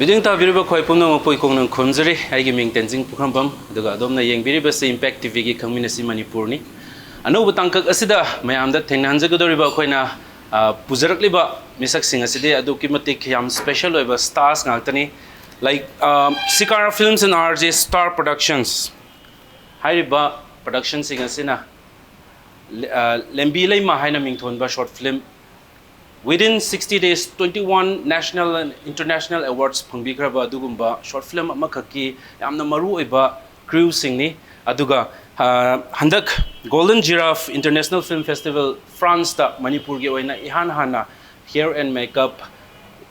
Biding ta biriba khoi pumna mapoi kongnang khomjari aigi ming tenzing pukhambam aduga adomna yeng biriba se impact tv gi Khangminashi Manipur ni anobu tangkak asida mayamda thengnanjagadoriba khoina pujarakliba misak sing aside aduki matik yam special oiba stars ngактani like Sikara Films and RJ Star Productions hairiba production sing asina lembi leima haina mingthonba short film within 60 days 21 national and international awards phangbikraba adugumba short film amakaki yamna maru oiba crew singni aduga handak Golden Giraffe International Film Festival France ta Manipur ge oina ihan hana hair and makeup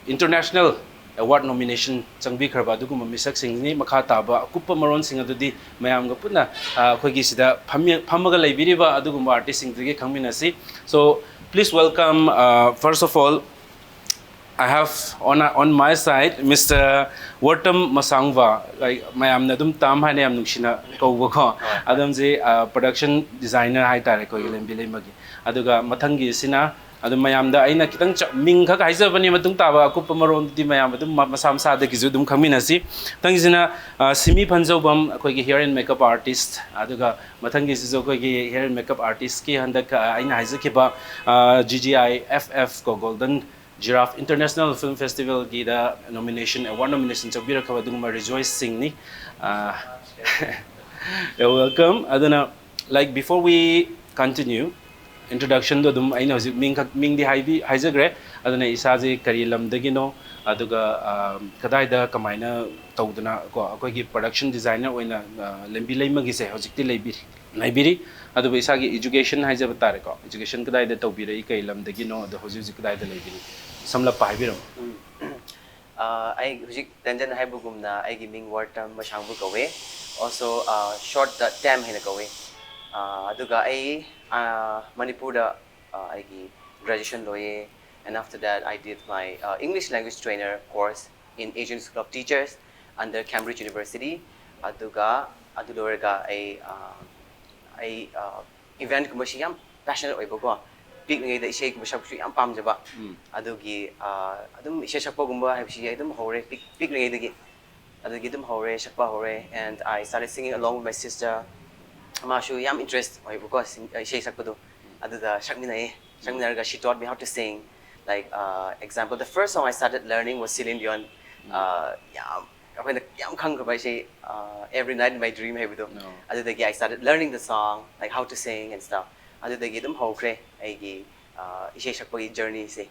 international award nomination changbikraba adugumba misak singni makha taba akupa maron sing adudi mayamga puna khoigi sida phamaga leibiriba adugumba artist sing ge Khangminashi. So please welcome, first of all, I have on my side Mr. Wartam Masangva. Like my amnadum tam hai ne amnushina kawgo. Adamji production designer hai tare ko ilen bilay magi. Aduga mathangi sina adum mayamda aina kitang ming kha kaisa bani matung taba ko pamaron di mayam adum masam sa da gizu dum Khangminashi. Tangisina simi phanjobam koi gi hair and makeup artist. Aduga mathangi sizo koi gi hair and makeup artist ki handak aina haisa kiba GGI FF ko Golden Giraffe International Film Festival gi da nomination award nomination chabira kha dum rejoice sing ni. You're welcome. Aduna like before we continue introduction do dum aina hojik ming di haijagre aduna isaji kari lamdagino aduga kadai da kamaina tawduna ko akoi gi production designer oina lembi leimagi se hojikti laibiri aduba isagi education haijaba tare ko education kadai da tawbiri kai lamdagino adu hojik kadai da laibiri samla paibiram I hujik tanjan haibugumna I giming Wartam Masangbu kawe also short the time hina kawe aduga I Manipur da I graduation loye and after that I did my English language trainer course in Asian School of Teachers under Cambridge University aduga adulorga I event kumashi yam passionate oibogo picnic da ishe kumasap su yam pamjaba adugi adum ishe sakpa gumba haibsi adum hore picnic adugi dum hore sakpa hore and I started singing along with my sister Mashu yam interest oibogo ishe sakpado aduda Khangminashi she taught me how to sing like example the first song I started learning was Celine Dion yam khangba ishe every night in my dream haibdo adudagi I started learning the song like how to sing and stuff adudagi dum hokre aigi ishe sakpagi journey se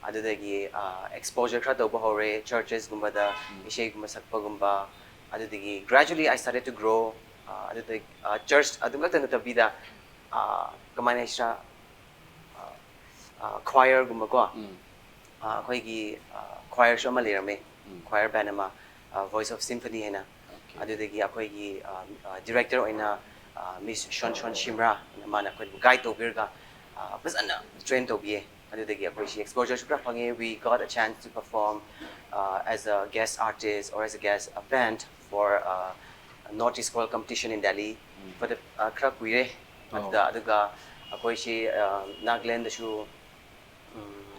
adudagi exposure kha toba hore churches gumba da ishe gumba sakpa gumba adudagi gradually I started to grow adudagi church adum lakta nutabida kamana isha choir gumba ko khoigi choir show ma lerame choir band ma Voice of Symphony hena adudagi akhoigi director oina Miss Shon Shimra mana khoi guide to birga bazana train to be adudagi akhoi shi exposure shukra phange we got a chance to perform as a guest artist or as a guest band for a Northeast Choral competition in Delhi for the khrak kuire aduga akhoi shi Nagaland da shu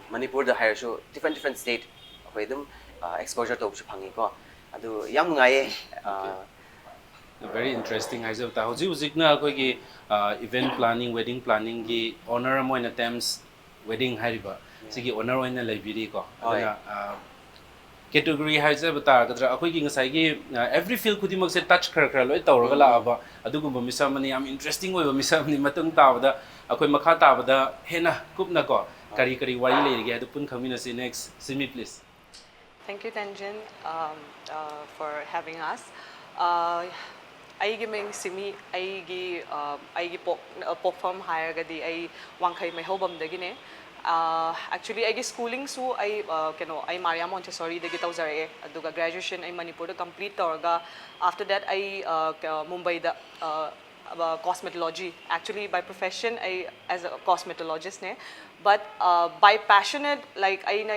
Manipur da higher show different state akhoi dum exposure to shu phange ko adu yam ngai very interesting haijabta hojik na koi gi event planning wedding planning gi honor moina attempts wedding hariba sigi honor oina laibiri ko aduna category haijabta kadra akoi gi ngasai gi every field kudimak se touch khar loi tawraga la aba adugumba misamani yam interesting oiba misamani matung tabada akoi makha tabada hena kupna ko kari wari leirige adu pun Khangminashi next Simi please. Thank you, Tanjan, for having us. Aigi ming simi aigi pok form hire gadi ai wangkai mai hobam dagine. Actually aigi schooling su ai ai Maria Montessori dagi tawzare aduga graduation ai Manipur da complete tawraga after that ai Mumbai da cosmetology actually by profession I as a cosmetologist ne but by passionate like I na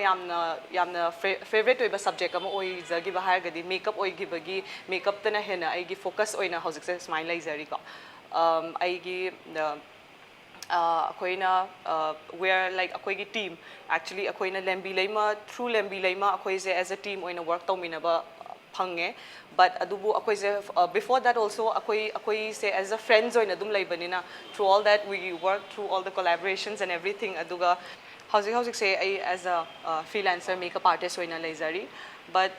yamna favorite oiba subject ama oi jagi bahar gadi makeup oi gibagi makeup tana hena I gi focus oina hojik se smile lai zari ko I gi akoina we're like akoigi team actually akoina lembi leima through lembi leima akoise as a team oina work tauminaba phange but adubu akoise before that also akoi say as a friends oina dum leibanina through all that we work through all the collaborations and everything aduga housing say I as a freelancer makeup artist oina leizari but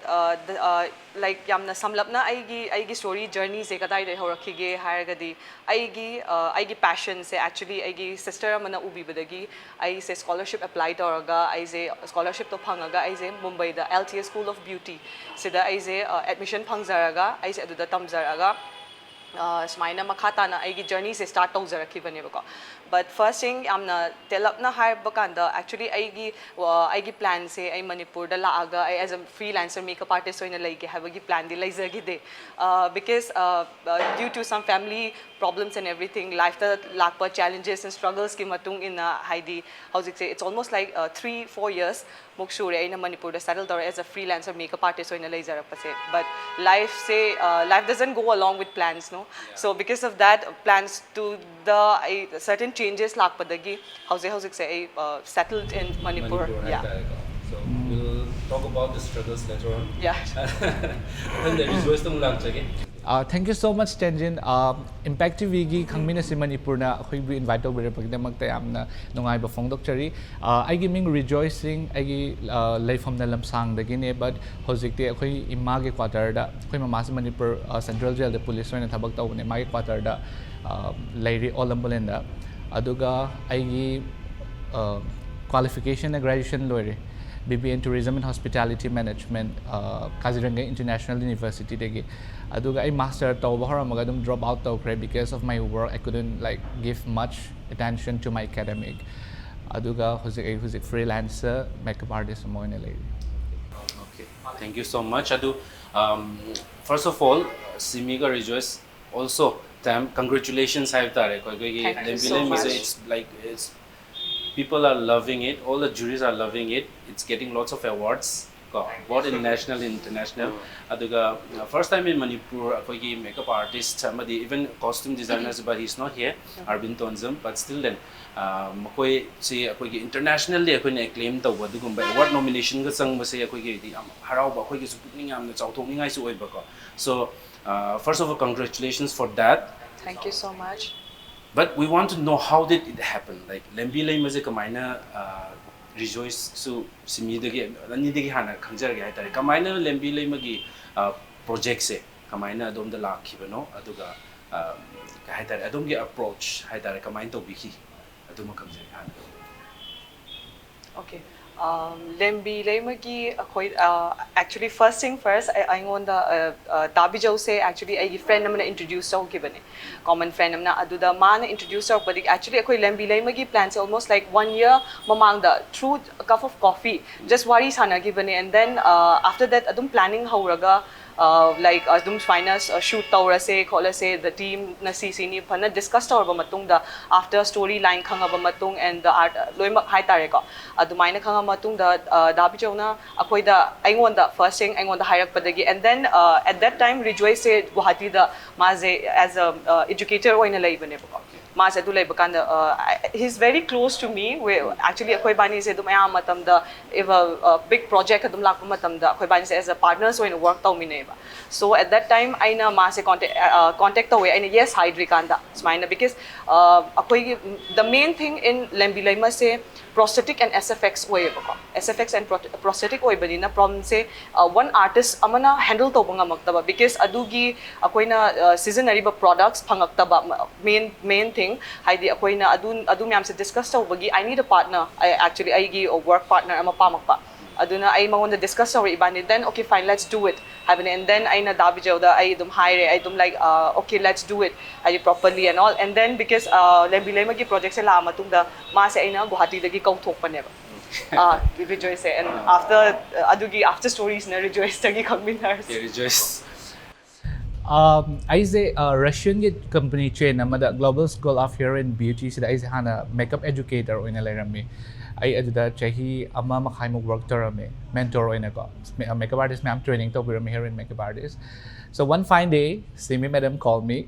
like yamna samlapna aigi story journey se kadai de horakhige haragadi aigi passion se actually aigi sister amana ubibadagi I say scholarship apply toraga I say scholarship to phangaga I say Mumbai da LTS School of Beauty sida I say admission phangzaraga I say aduda tamzaraga smaina makata na aigi journey se start tawzarakibane bako but first thing amna telapna harba kanda actually aigi plan se ai Manipur da laaga I as a freelancer makeup artist oina laigi habagi plan di laizagi de because due to some family problems and everything life da lakpa challenges and struggles ki matung in haidi how to say it's almost like 3-4 years mokshure aina Manipur da settle down as a freelancer makeup artist oina laizarapase but life say life doesn't go along with plans no so because of that plans to the certain changes lakpadagi housing say settled in Manipur yeah so we'll talk about the struggles later on yeah and the rejoice tong lang chage Thank you so much, Tenjin. Impact TV gi Khangminashi Manipur na khoi bi invite over pagdamak ta amna nungai ba phongdok chari. I gi ming rejoicing I gi life from the lamsang dagi ne but hojik te khoi imma ge quarter da khoi mama si Manipur Central Jail the police oina thabak taw ne ma gi quarter da lairi olambulen da aduga I gi qualification na graduation loire BBA in Tourism and Hospitality Management Kaziranga International University degi aduga I master tawba haramaga dum drop out tawkre because of my work I couldn't like give much attention to my academic aduga huzik freelancer makeup artist mo ina lady okay thank you so much adu first of all simiga rejoice also tam congratulations have tare koi it's like it's people are loving it all the juries are loving it it's getting lots of awards both in national and international aduga first time in Manipur akoigi makeup artist somebody even costume designers but he's not here Arvin Tonzam but still then makoi see akoigi internationally akoina acclaim tawba dugumba award nomination ga sangba se akoigi harauba akoigi supning amna chawthokningai su oiba ko so first of all congratulations for that thank you so much but we want to know how did it happen like lembi leimaje kamaina rejoice so simidagi anidagi hana khangjarage haitare kamaina lembi leimagi project se kamaina adom da lakhibano aduga haitare adom gi approach haitare kamain to biki aduma khamjare hana okay lembi leimagi akhoi actually first thing first I want the tabi jau say actually I friend namna introduce sau kibane common friend namna aduda man introduce sau but actually akhoi lembi leimagi plans almost like 1 year mamang da through a cup of coffee just worry sana kibane and then after that adum planning hauraga like adum finance shoot tawrase kholase the team na CC ni phana discuss tawrba matung da after storyline khangaba matung and the art loima hai tare ko adumaina khanga matung da dabi chona akoi da aingon da first thing aingon da hairak padagi and then at that time rejoice se Guwahati da maze as a educator oina laibane ko maze du laiba kan he's very close to me we actually akoi bani se dum ya matam da if a big project adum lakpa matam da akoi bani se as a partners oina work taw mine so at that time aina maase contact away aina yes hydrikanda smaina because akoi the main thing in lembi laima se prosthetic and SFX way bako SFX and prosthetic way banina problem se one artist amana handle to banga maktaba because adugi akoina seasonary ba products phangaktaba main thing haidi akoina adu myam se discuss to bagi I need a partner I actually I gi a work partner ama pamakpa aduna ay mangonda discuss sa ibani then okay fine let's do it happen and then ay na dabi jawda ay dum hire ay dum like okay let's do it ay properly and all and then because lembi lemagi project sa lama tung da ma sa ay na Guwahati lagi kauthok pa neba rejoice and after adugi after stories na rejoice tagi Khangminashi rejoice I say Russian company chain amada Global School of Hair and Beauty sida I hana makeup educator oina lairami ai aduda chahi ama makhai mo work tarame mentor oina ko makeup artist ma'am training to birame here in makeup artist. So one fine day, Simi madam called me.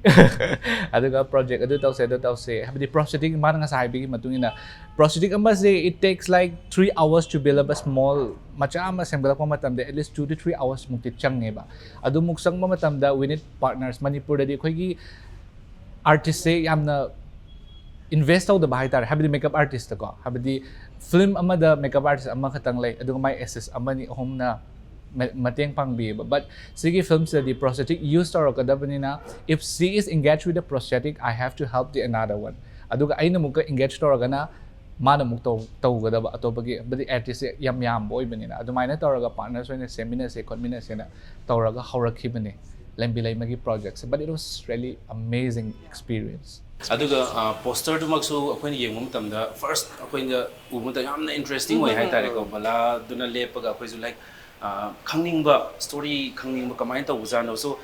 Aduga project adu tause habdi prosthetic man nga sabi matungin na prosthetic amba say it takes like 3 hours to build up a small macha ama assemble pa matam at least 2 to 3 hours mukti chang ba adu muksang ma matam da we need partners Manipur da khoi gi artist say yamna invest out the bahay tar habdi makeup artist ko habdi film ama da makeup artist ama khatang lai adu may SS ama ni home na mateng pang bi but sige films the prosthetic used or kadabani na if she is engaged with the prosthetic I have to help the another one aduga ay na muka engaged to na mana muk to gadaba atopagi but the artist yam boy banina adumaina toraga partners when seminar se conminar se na toraga haurakhi bani lembi lai magi projects but it was really amazing experience. Aduga poster to maksu akoin yengum tamda first akoin da umunda yamna interesting way hai tare ko bala duna lepaga akoi su like khangning ba story khangning ba kamai ta uzano so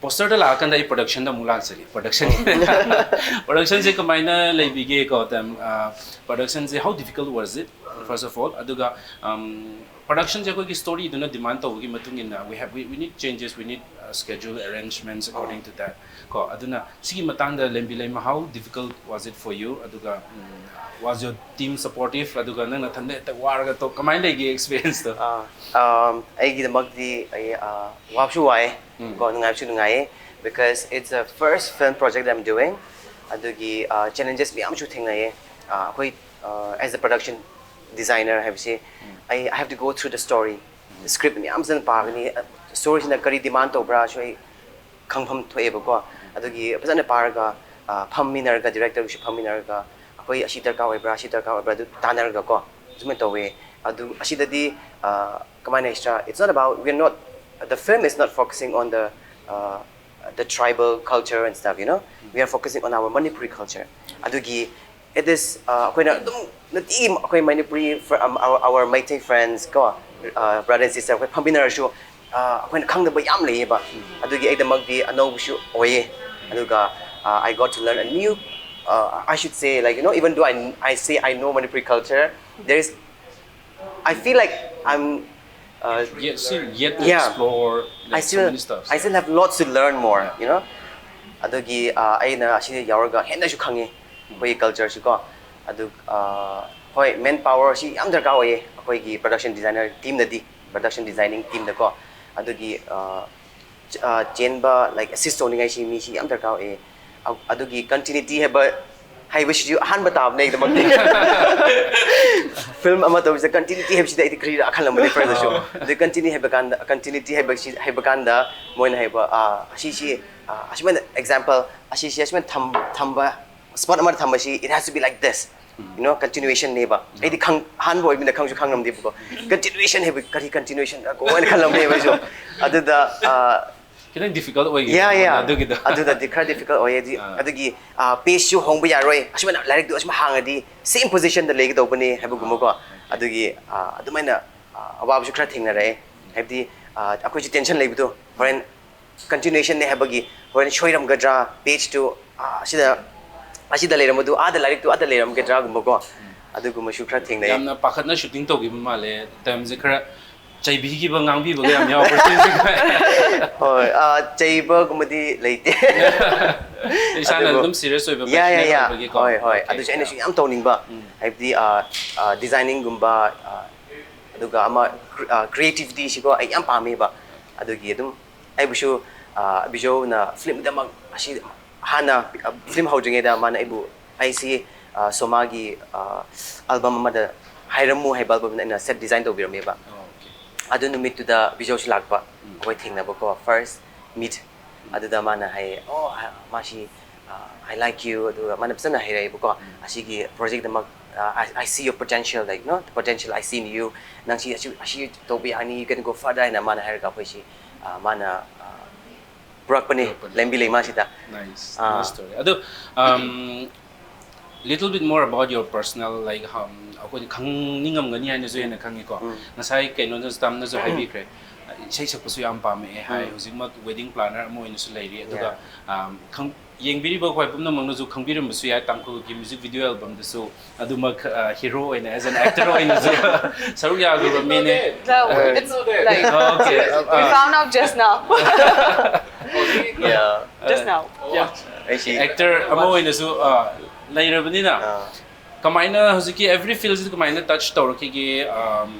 poster da la kan da production da mulak sari production se kamai na leibige ko tam production se how difficult was it first of all aduga production je koi ki story duna demand to gi matung in we need changes we need schedule arrangements according to that ko aduna sigi matang da lembi lai how difficult was it for you aduga was your team supportive aduga nang na thande ta waraga to kamai lai gi experience to ai gi mag di ai wapsu wai ko ngai chu ngai because it's the first film project that I'm doing adugi challenges bi am chu thingai koi as a production designer have say I have to go through the story the script mi am san pa ni story sina kari demand to bra shoi khangpham thoe ba ko adugi phajana paraga phamminar ga director shi phamminar ga akoi ashi tarka oi bra du tanar ga ko jumen to we adu ashi dadi kamana extra it's not about we're not the film is not focusing on the tribal culture and stuff you know we are focusing on our Manipuri culture adugi it is akoi na dum na team akoi Manipuri our Meitei friends ko brother and sister akoi phamminar shu akoi na khangda ba yam lei ba adugi ai da mag di ano shu oye aduga I got to learn a new I should say like you know even though I say I know Manipuri culture there is I feel like I'm yet to explore like, so many stuff I still have lots to learn more you know adugi ai na asi yauraga henna shu khangi koi culture shu ko adu hoi manpower si yam darka oye akoi gi production designer team na di production designing team da ko adugi chenba like assist owning ai si mi si yam darka oye adugi continuity heba hai wish you han batab nei da mag film ama to is continuity heb si da ikri akhalam ne for the show the continuity heba kanda moina heba asi asman example asi asman thamba spot ama thamba si it has to be like this you know continuation neba ai di khang han boy min da khang su khang nam di ko continuation heba kari continuation ko wan khalam ne ba so adu da kinang difficult way yeah adu da dikra difficult way di adugi page su hong ba ya roi asman like do asma hang di same position da legi do bani heba gumo ko adugi adumaina awab su khra thing na re hebdi akoi ji tension lei bu horen continuation ne heba gi horen shoiram gadra page to asida leiram du ada larik tu ada leiram gadra gumo ko adugu ma su khra thing nei yamna pakhat na shooting to gi male time je khra chaibi gi ba ngang bi ba yam yaw opportunity hoi chaiba gumadi leite isana dum serious oi ba yeah hoi adu chaina su yam toning ba haibdi designing gumba aduga ama creativity shi ko ai yam pame ba adugi adum ai busu bijo na film da mag asi hana film hojinge da mana ibu ai si somagi album ma da hairamu hai album na set design to birame ba adu numit to the bijo shi lagba koi thing na ba ko first meet adu da mana hai mashi I like you adu mana psana hai rai ba ko asigi project da mag I see your potential like no the potential I see in you nang si to be ani you can go further na mana hai ga poi si mana Brock pani lembi lema sita nice story ado little bit more about your personal like akoi khang ningam gani haina zo hena khangi ko nasai kaino no stam na zo haibi kre isai sakpasu yam pame hai hojikmak wedding planner mo inu su leiri aduga khang yengbiri ba khoi pumna mangno ju khangbiram su ya tangko ki music video album da su adumak hero in as an actor in as saru ya go mene It's like okay we found out just now. Yeah. Just now. Yeah. Actually, actor amo inu su leirabani na kamaina hojiki every field is kamaina touch tawraki gi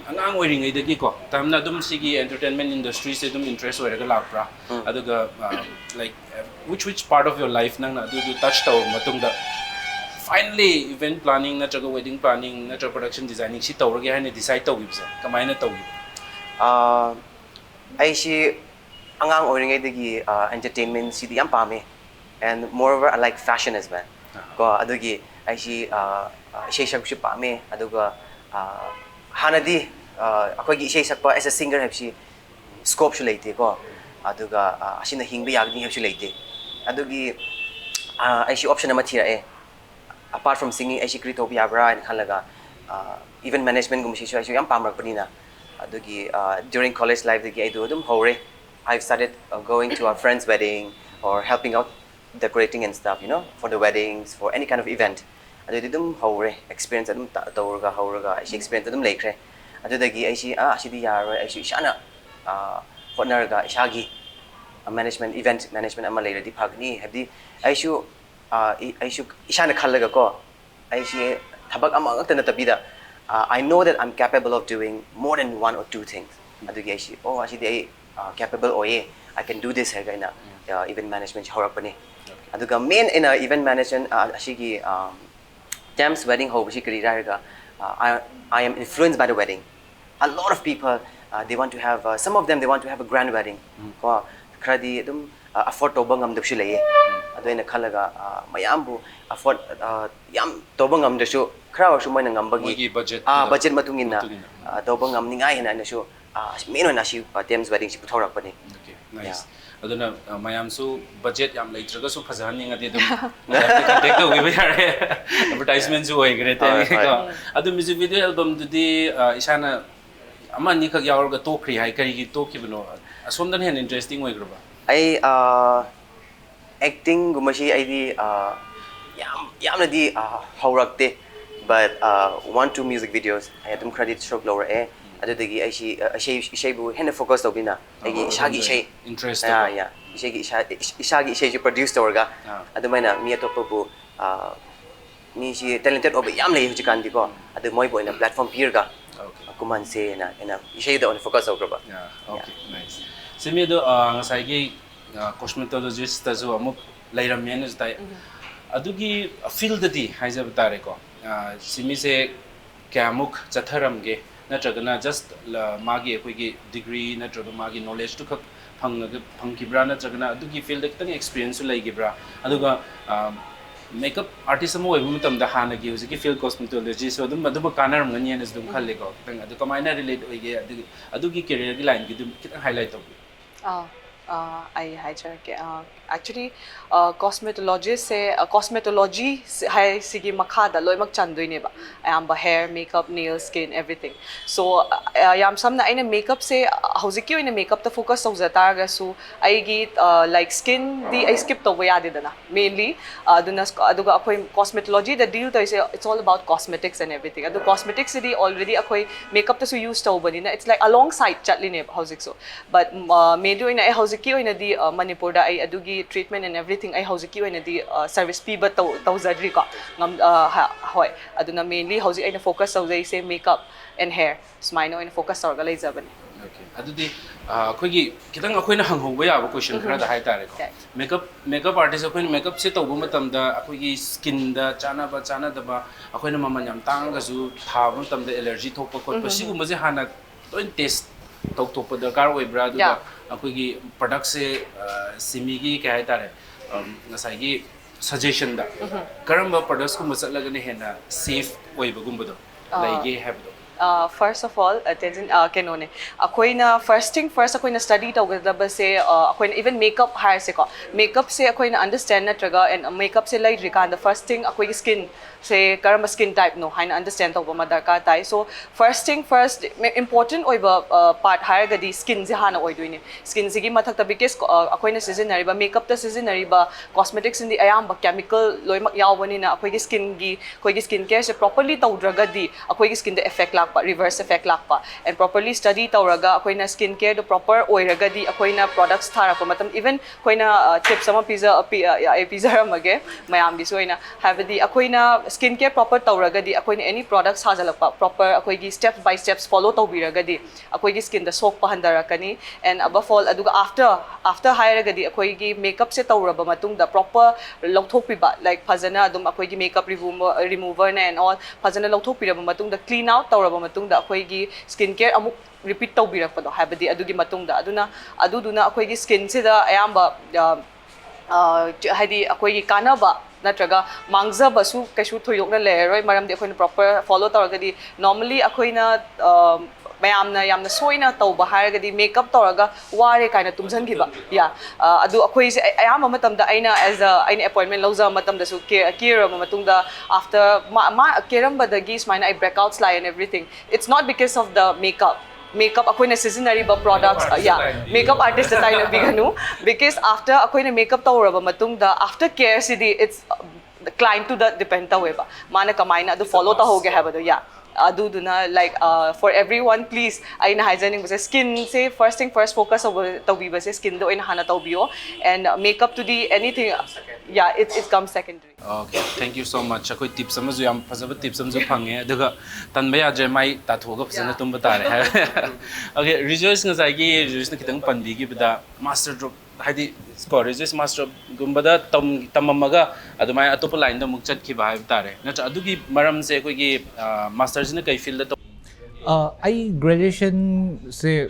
angang oiringai dagi ko tamna dum sigi entertainment industry se dum interest oiraga lakpra aduga like which part of your life nang adu touch taw matungda finally event planning na chaga wedding planning na chaga production designing si tawragi haine decide tawibsa kamaina tawi I see angang oringai dagi entertainment si di am pame, and moreover I like fashion as well. Ko adugi I see isai saksu pame aduga hanadi akogi isai sakpa as a singer habsi scope su leite ko aduga asina hingba yagni habsi leite adugi I see option ama thira e apart from singing I see kritopia bra and khalaga event management gum si su yam pamrak panina adugi during college life dagi I do dum hore I've started going to our friends wedding or helping out decorating and stuff, you know, for the weddings, for any kind of event. Adu dum hore experience dum tawrga hawrga I experience dum lekre adu dagi I see asidi yaro I see shana partnerga ishagi management event management ama later di phagni habdi I should ishana khallaga ko I see thabak ama ngakta na tabida I know that I'm capable of doing more than one or two things adu gi I see asidi I capable oye I can do this haga event management hawrakpani aduga main in event management ashigi Dam's wedding ho I am influenced by the wedding. A lot of people they want to have some of them they want to have a grand wedding. Ko kradi dum afford tobang am dukshi leye. Adoina khalaga mayambu afford yam tobang am dasu khra su moina ngambagi budget matungina tobang am ningai hena nasu meno na shi Dam's wedding si puthorak pani. Okay, nice. Aduna mayam su budget yam leitraga su phajani ngati dum contact to we are advertisement su hoigre te ka adu music video album dudi isana ama ni khak yaurga tokri hai kari gi tokibno asomdan hen interesting hoigraba I acting gumashi I di yamna di haurakte but one two music videos I adum credit stroke lower adudagi I bu hena focus tobina I ishagi isai interest yeah ishagi isai ju produce torga adumaina mi atoppa bu mi si talented oba yam lei hujikan di ko adu moi bo ina platform peer ga kuman se na isai da on focus ograba okay nice semi do ngasai gi cosmetologist ta zo amuk lairam men tai adugi field di haijab tare ko simi se kyamuk chatharam ge natragana just magi ekoigi degree natraga magi knowledge to khak phangkibra natragana adugi field da kitang experience laigibra aduga makeup artist mo oibu matam da hana gi hojiki field cosmetology so dum adu kanar ngani nes dum khalle ko tang adu kamaina relate oige adugi career gi line gi dum kitang highlight to I hijack actually cosmetologist se cosmetology hai sigi makhada loimak chandui ba ayamba hair makeup nail skin everything so yam samna aina makeup se hojiki oina makeup ta focus tawzata ga su aigi like skin di I skip to ya didana mainly aduga akoi cosmetology the deal to is it's all about cosmetics and everything adu cosmetics di already akoi makeup ta su use to bani na it's like alongside chatli ne hojik so but maybe oina hojiki oina di Manipur da ai adugi treatment and everything I hojiki oina di service piba tawzadri ko ngam hoi aduna mainly hoji aina focus tawzai se makeup and hair smaino aina focus tawga leijabani okay adudi akoigi kitang akoina hanghoba yaba question khara da hai tare ko makeup artist akoina makeup se tawba matam da akoigi skin da chana da ba akoina maman yam tang ga su tha matam da allergy thokpa khotpa siguma je hana toin test tawpa darkar oibra du akoigi product se simigi ka hai tare ngasai gi suggestion da karamba products ko masalaga ne hena safe oiba gumba do laige have do First of all, attention, kenone. Ako'y first thing first, ako'y study tawagdaba se, ako'y even makeup hire se ko. Makeup se ako'y understand na traga and makeup se like rika. The first thing ako'y skin se karamba skin type no, haina understand tawag madarka tay. So first thing first, important oiba part hire gadi skin se hana oy doini. Skin sige mathakta because ako'y na season na riba makeup ta season na riba cosmetics hindi ayamba chemical loy makyawani na ako'y skin gi, ako'y skin care se properly tawdraga di ako'y skin the effect lakpa, reverse effect lakpa, and properly study tawraga ako'y na skincare do proper oiraga di ako'y na products thara ko matam even ako'y na tips sama pizza ramage mayam di so na have di ako'y na skincare proper tawraga di ako'y na any products hazalakpa proper ako'y gi steps by steps follow tawbiraga di ako'y gi skin the soak pahandara kani, and above all aduga after hire ga di ako'y gi makeup se tawraba matung the proper lawthokpiba like phazana adum ako'y gi makeup remover na and all phazana lawthokpira matung the clean out tawraba matungda ako'y skincare amuk repeat tawbirakpado habadi adugi matungda aduduna ako'y skin sida ayamba haidi ako'y kanaba natraga mangzaba su kasu thoyok na leroi maramdi ako'y proper follow tawragadi normally ako'y na mayamna yamna soina tawba haragadi makeup tawraga ware kaina tumjangiba ya adu ako'y ayama matamda aina as aina appointment lawza matamda su care matungda after keramba dagi smaina I breakouts lie and everything. It's not because of the makeup ako'y na seasonary ba products makeup artist na tayo biganu because after ako'y na makeup tawraba matungda after care city it's client to the depend tawe ba mana kamay na do follow ta hoge habado do na like for everyone please ay na hygienic ba skin say first thing first focus of tawbi ba skin do ay nahana tawbiyo and makeup to the anything it comes secondary. Okay, thank you so much. Ako'y tips sama yam pasaba tips sama phange daga tanbaya je mai ta thoga pasana tum batare. Okay, rejoice nga sagi rejoice na kitang pandigi bida master drop haidi score rejoice master gumbada tamamaga adumay atopa line da mukchat ki ba tare na adugi maram se ako'y gi masters na kay field da I graduation say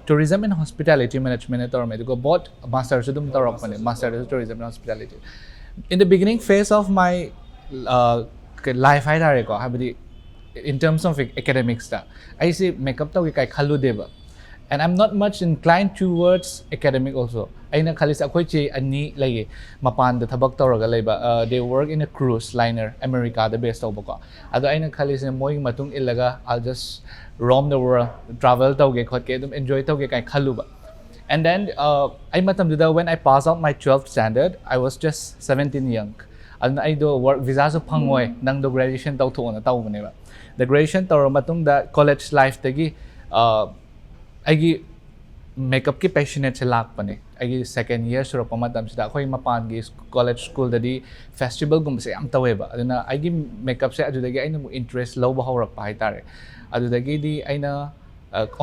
tourism and hospitality management or medical both master's dum tarok mane master's tourism and hospitality. In the beginning phase of my life I ko habdi in terms of academics ta I say makeup ta kai khalu deba and I'm not much inclined towards academic also. Aina khalis ako'y che ani lagi mapan da thabak tawraga laiba they work in a cruise liner America the best tawba ko ado aina khalis na moing matung ilaga I'll just roam the world travel tawge khotke dum enjoy tawge kai khaluba. And then I matam da when I passed out my 12th standard I was just 17 young and I do work visa so phangoi nang do graduation taw thona taw maneba the graduation tawra matung da college life tagi aigi makeup ki passionate se lakpane aigi second year sura pamatam sida akhoi mapan gi college school dadi festival gum se am taweba aduna aigi makeup se adudagi aina mu interest low ba hawrak pa haitare adudagi di aina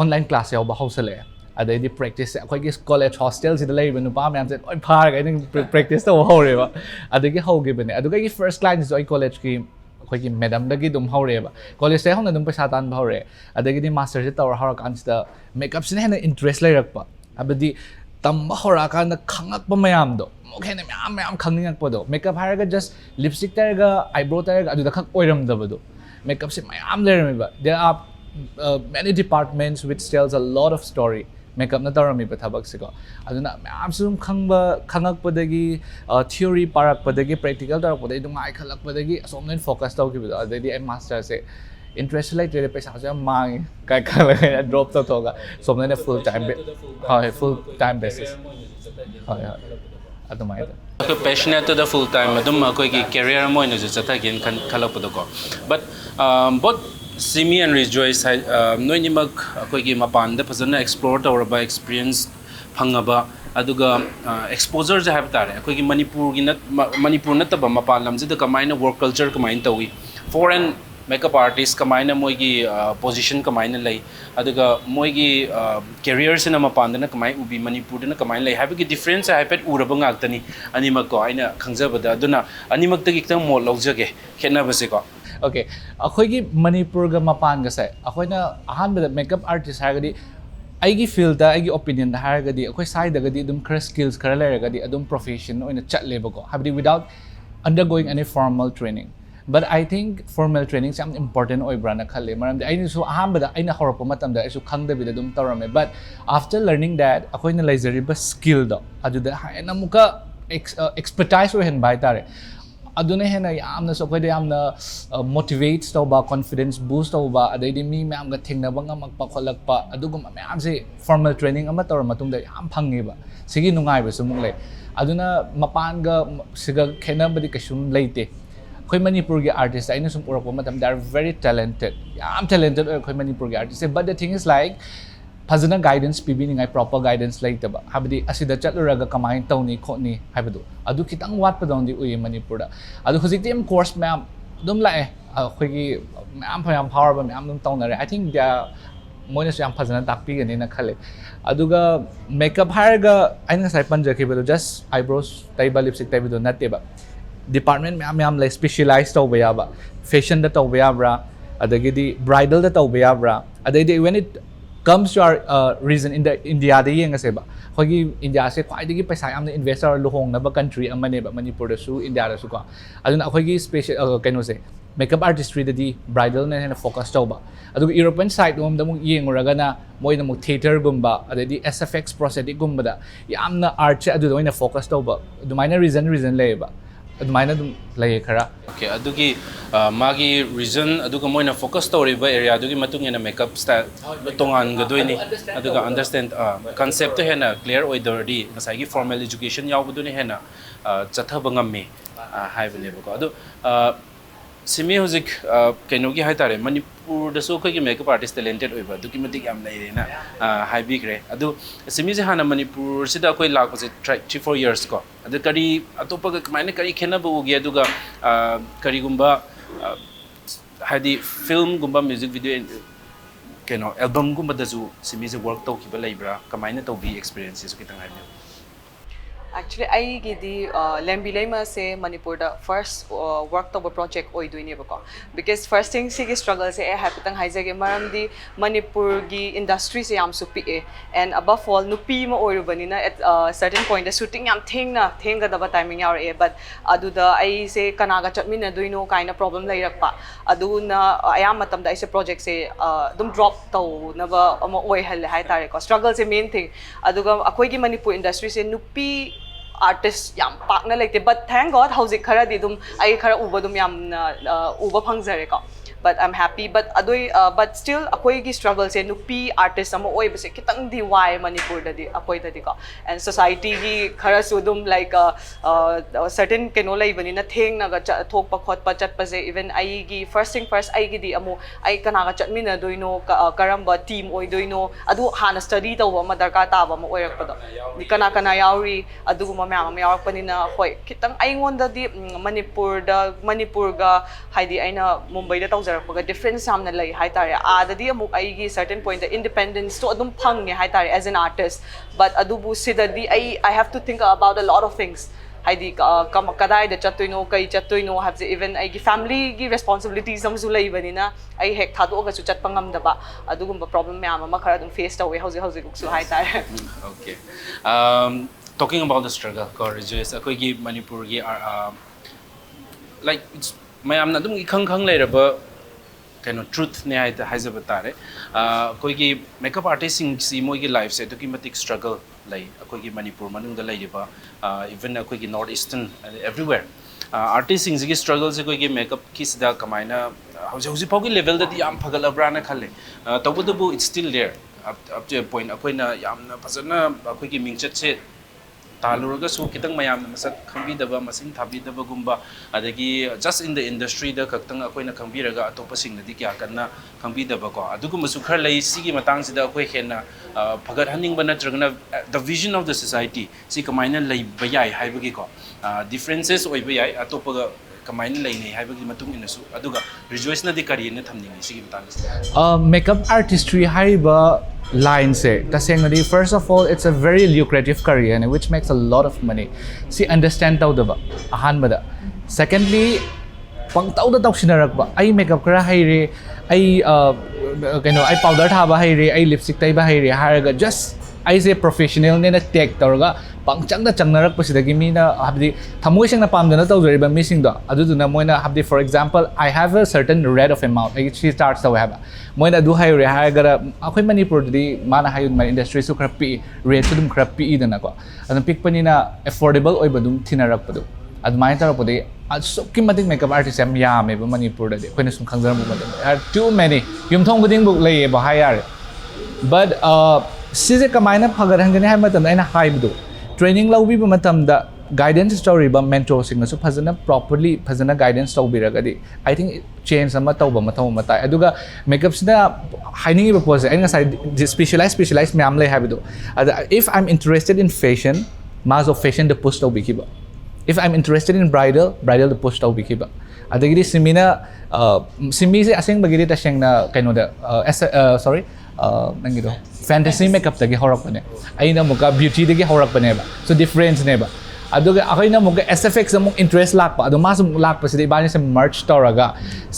online class yaw ba hawsale adai di practice akhoi gi college hostel sida lay benu pa myam se oi phar ga ning practice to hawreba adagi hawgi bane adugagi first client is oi college ki akhoi madam dagi dum hawreba college se hona dum paisa tan hawre adagi di master se tawra hawrak ansida makeup sin hena interest layrakpa abadi tamba horaka na khangak pa mayam do mokhe na mayam khangning pa do makeup haraga just lipstick taraga eyebrow taraga adu da khak oiram da do makeup se mayam lerami ba there are many departments which tells a lot of story makeup na tarami pa thabak se ko aduna mayam sum khangak pa dagi theory parak pa dagi practical tarak pa dagi dungai khalak pa dagi asomnen focus taw ki ba adai I master se interest like the paisa sa mang kai kala drop to toga so na full time basis atumai ako passionate to the full time adum ako'y gi career mo ino jata gin khalap do ko but both Simi and Rejoice no ni mag ako'y gi mapan da phazana explore tawra ba experience phangaba aduga exposure ja have tare ako'y gi Manipur na taba mapan lam jida kamaina work culture kamain tawi foreign makeup artist kamaina moigi position kamaina lay aduga moigi career sina mapanda na kamai ubi Manipur na kamaina lay habigi difference haipet uraba ngagtani animak ko aina khangjabada aduna animak tagi kitang mo logjage khena base ko okay akhoi gi Manipur ga mapan ga sai akhoi na ahan ba makeup artist hagadi aigi field da aigi opinion da haragadi akhoi side da gadi dum khara skills khara leragadi adum profession oina chatleba ko habdi without undergoing any formal training but I think formal training is important oibra na khalle maramdi aini su ahambada aina horapa matamda aisu khangdabida dum tarame but after learning that akoina laizariba skill do aduda haina muka expertise ohen bai tare aduna hena yamna so koide yamna motivate tawba confidence boost tawba adaidi mi myam ga thengnaba ngamakpa kholakpa adugum myam se formal training ama tor matungda yam phangiba sigi nungai ba sumung le aduna mapan ga siga khenabadi kasum leite khoi manipur gi artist aina sum urak matam they are very talented yam talented khoi manipur gi artist but the thing is like fazana guidance pibiningai proper guidance laitaba habdi asida chatluraga kamai tawni khoni habadu adu kitang wat padongdi ui manipur da adu hojik tem course ma'am dum lae khoi gi ma'am phayam power ba ma'am dum tawnare I think they moina su yam fazana takpi gani na khale aduga makeup harga aina sai panja khibado just eyebrows taiba lipstick taiba do natte ba department ma'am like specialized tawba yaba fashion da tawba yabra adagidi bridal da tawba yabra adai when it comes to our reason in the India da yeng ase ba khogi India se khwai digi paisa yamna investor luhong na ba country amane ba Manipur da su India da su ko aduna khogi special kaino se makeup artistry da di bridal na hena focus tawba adu European side om da mu yeng uraga na moi na mu theater gumba adadi SFX prosthetic gumba da yamna art che adu da focus tawba du minor reason leba adumina dum lay khara okay adugi magi reason aduga moina focus tawriba area adugi matung ena makeup style tongan gadoini aduga understand concept to hena clear oider di ngasai gi formal education yaubuduni hena chatha bangam haibane bako adu simi hozik kainogi haitare manipur da so khoi makeup artist talented oiba duki matik yam lai na haibi gre adu simi je hana manipur sida koi lak pase 3-4 years ko adu kari atopa ga kmaine kari khena bu gi aduga kari gumba hadi film gumba music video keno album gumba da zu simi je work to ki ba laibra kmaine to bi experiences kitang haibi Actually, I gidi lembilema se Manipur da first work to project oi doini bako because first thing sige struggle se hapitang haizage maram di Manipur gi industry se yam supi and above all nupi mo oi bani na at certain point the shooting yam thenga da timing yaur but adu da I se kanaga chatmi na doino kind of problem lai rakpa adu na ayam matam da I se project se dum drop to na ba oi hal hai tare ko struggle se main thing adu ga akoi gi Manipur industry se nupi artist yam pak na like but thank God how's it khara di dum ai khara uba dum yam uba phangjare ko but I'm happy but adoi but still akoi gi struggle se nupi artist ama oi base kitang di why Manipur da di akoi da di ko and society gi khara su dum like certain keno lai bani na theng na ga thok pa khot pa chat pa se even ai gi first ai gi di amu ai kana ga chat mi na doino karamba team oi doino adu hana study to ma darka ta ba ma oi rak pa da ni kana yauri adu ma ma yarak pa ni na hoi kitang ai ngon da di Manipur ga haidi aina Mumbai da tawza difference samna lai hai tare adadi amuk aigi certain point the independence to adum phang hai tare as an artist but adubu sidadi I have to think about a lot of things haidi kadai da chatoino kai chatoino have even aigi family gi responsibilities samsu lai banina ai hek thado ga chu chat pangam da ba adugumba problem me ama khara dum face tawe hauji su hai tare okay talking about the struggle courageous akoi gi Manipur gi like it's mayam na dum khang leiraba kano truth ne haizaba tare koi gi makeup artist sing si moi gi life se to ki matik struggle lai akoi gi Manipur manung da lairiba even akoi gi north eastern everywhere artist sing gi struggle se koi gi makeup ki sida kamaina hauji pau gi level da di am phagalabra na khale tabudabu it's still there up to a point akoi na yamna phasana akoi gi mingchat se talurga su kitang mayam masak khambi daba masin thabi daba gumba adagi just in the industry da kaktang akoi na khambi raga atopa sing na di kya kanna khambi daba ko adugum su khar lai sigi matang sida akoi khena phagat haning bana tragna the vision of the society si kamaina lai bayai haibagi ko differences oi bayai atopa kamaina lai nei haibagi matung ina su aduga rejoice na di kari na thamning sigi matang makeup artistry haiba line se tasengadi first of all it's a very lucrative career and which makes a lot of money see understand tawdaba ahan bada secondly pang tawda tawsinarak ba ai makeup kara haire ai ai powder thaba haire ai lipstick tai ba haire haraga just ꯑꯩꯁꯦ ꯄ꯭ꯔꯣꯐꯦꯁꯅꯦꯜꯅꯦꯅ ꯇꯦꯛ ꯇꯧꯔꯒ ꯄꯪꯆꯪꯗ ꯆꯪꯅꯔꯛꯄꯁꯤꯗꯒꯤ ꯃꯤꯅ ꯍꯥꯏꯕꯗꯤ ꯊꯃꯣꯏ ꯁꯦꯡꯅ ꯄꯥꯝꯗꯅ ꯇꯧꯖꯔꯤꯕ ꯃꯤꯁꯤꯡꯗꯣ ꯑꯗꯨꯗꯨꯅ ꯃꯣꯏꯅ ꯍꯥꯏꯕꯗꯤ for example I have a certain rate of amount ꯑꯩ ꯁꯤ ꯆꯥꯔꯖ ꯇꯧꯋꯦ ꯍꯥꯏꯕ ꯃꯣꯏꯅ ꯑꯗꯨ ꯍꯩꯔꯨꯔꯦ ꯍꯥꯏꯔꯒ ꯑꯩꯈꯣꯏ ꯃꯅꯤꯄꯨꯔꯗꯗꯤ ꯃꯥꯅ ꯍꯥꯏꯔꯤꯕ ꯏꯟꯗꯁꯇ꯭ꯔꯤꯁꯨ ꯈꯔ ꯄꯤꯛꯏ ꯔꯦꯠꯁꯨ ꯑꯗꯨꯝ ꯈꯔ ꯄꯤꯛꯏꯗꯅꯀꯣ ꯑꯗꯨꯅ ꯄꯤꯛꯄꯅꯤꯅ ꯑꯦꯐꯣꯔꯗꯦꯕꯜ ꯑꯣꯏꯕ ꯑꯗꯨꯝ ꯊꯤꯅꯔꯛꯄꯗꯣ ꯑꯗꯨꯃꯥꯏꯅ ꯇꯧꯔꯛꯄꯗꯒꯤ ꯑꯁꯨꯛꯀꯤ ꯃꯇꯤꯛ ꯃꯦꯀꯞ ꯑꯥꯔꯇꯤꯁ ꯌꯥꯝ ꯌꯥꯝꯃꯦꯕ ꯃꯅꯤꯄꯨꯔꯗꯗꯤ ꯑꯩꯈꯣꯏꯅ ꯁꯨꯝ ꯈꯪꯖꯔꯛꯄ ꯃꯇꯝꯗ too many ꯌꯨꯝꯊꯣꯡ ꯈꯨꯗꯤꯡꯃꯛ ꯂꯩꯌꯦꯕ ꯍꯥꯏ ꯌꯥꯔꯦ but ꯁꯤꯁꯦ ꯀꯃꯥꯏꯅ ꯐꯒꯠꯍꯟꯒꯅꯤ ꯍꯥꯏꯕ ꯃꯇꯝꯗ ꯑꯩꯅ ꯍꯥꯏꯕꯗꯣ ꯇ꯭ꯔꯦꯅꯤꯡ ꯂꯧꯕꯤꯕ ꯃꯇꯝꯗ ꯒꯥꯏꯗꯦꯟꯁ ꯇꯧꯔꯤꯕ ꯃꯦꯟꯇꯣꯔꯁꯤꯡꯅꯁꯨ ꯐꯖꯅ ꯄ꯭ꯔꯣꯄꯔꯂꯤ ꯐꯖꯅ ꯒꯥꯏꯗꯦꯟꯁ ꯇꯧꯕꯤꯔꯒꯗꯤ ꯑꯥꯏ ꯊꯤꯡ ꯆꯦꯟꯖ ꯑꯃ ꯇꯧꯕ ꯃꯊꯧ ꯑꯃ ꯇꯥꯏ ꯑꯗꯨꯒ ꯃꯦꯀꯞꯁꯤꯅ ꯍꯥꯏꯅꯤꯡꯉꯤꯕ ꯄꯣꯠꯁꯦ ꯑꯩꯅ ꯉꯁꯥꯏ ꯁ꯭ꯄꯦꯁꯤꯌꯦꯂꯥꯏꯁ ꯃꯌꯥꯝ ꯂꯩ ꯍꯥꯏꯕꯗꯣ ꯑꯗ if I am interested in fashion ꯃꯥꯁꯨ ꯐꯦꯁꯟꯗ ꯄꯨꯁ ꯇꯧꯕꯤꯈꯤꯕ if I'm interested in bridal push tꯧꯕꯤꯈꯤꯕ ꯑꯗꯒꯤꯗꯤ ꯁꯤꯃꯤꯅ ꯁꯤꯃꯤꯁꯦ ꯑꯁꯦꯡꯕꯒꯤꯗꯤ ꯇꯁꯦꯡꯅ ꯀꯩꯅꯣꯗ sorry ꯅꯪꯒꯤꯗꯣ ꯐꯦꯟꯇꯁꯤ ꯃꯦꯀꯞꯇꯒꯤ ꯍꯧꯔꯛꯄꯅꯦ ꯑꯩꯅ ꯑꯃꯨꯛꯀ ꯕ꯭ꯌꯨꯇꯤꯗꯒꯤ ꯍꯧꯔꯛꯄꯅꯦꯕ ꯁꯣ ꯗꯤꯐꯔꯦꯟꯁꯅꯦꯕ ꯑꯗꯨꯒ ꯑꯩꯈꯣꯏꯅ ꯑꯃꯨꯛꯀ SFX ꯑꯃꯨꯛ ꯏꯟꯇꯔꯦꯁ ꯂꯥꯛꯄ ꯑꯗꯣ ꯃꯥꯁꯨ ꯑꯃꯨꯛ ꯂꯥꯛꯄꯁꯤꯗ ꯏꯕꯥꯅꯤꯁꯦ ꯃꯔꯆ ꯇꯧꯔꯒ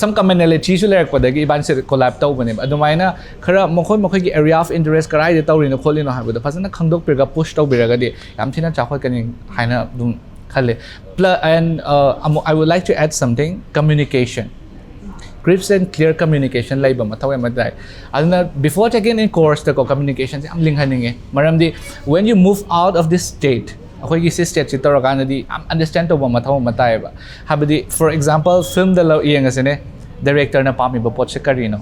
ꯁꯝ ꯀꯃꯟꯅꯦꯂꯤꯇꯤꯁꯨ ꯂꯩꯔꯛꯄꯗꯒꯤ ꯏꯕꯥꯅꯤꯁꯦ ꯀꯣꯂꯥꯞ ꯇꯧꯕꯅꯦꯕ ꯑꯗꯨꯃꯥꯏꯅ ꯈꯔ ꯃꯈꯣꯏꯒꯤ ꯑꯦꯔꯤꯌꯥ ꯑꯣꯐ ꯏꯟꯇꯔꯦꯁ ꯀꯗꯥꯏꯗ ꯇꯧꯔꯤꯅꯣ ꯈꯣꯠꯂꯤꯅꯣ ꯍꯥꯏꯕꯗꯣ ꯐꯖꯅ ꯈꯪꯗꯣꯛꯄꯤꯔꯒ ꯄꯨꯁ ꯇꯧꯕꯤꯔꯒꯗꯤ ꯌꯥꯝ ꯊꯤꯅ ꯆꯥꯎꯈꯠꯀꯅꯤ ꯍꯥꯏꯅ ꯑꯗꯨꯝ khale and I would like to add something communication crisp and clear communication laiba mathau ama dai aduna before taking in course the communication am linghaninge maramdi when you move out of this state akhoi gi state si toroganadi understand to mathau matai ba habadi for example film da lo yengasene director na pami ba pot se karino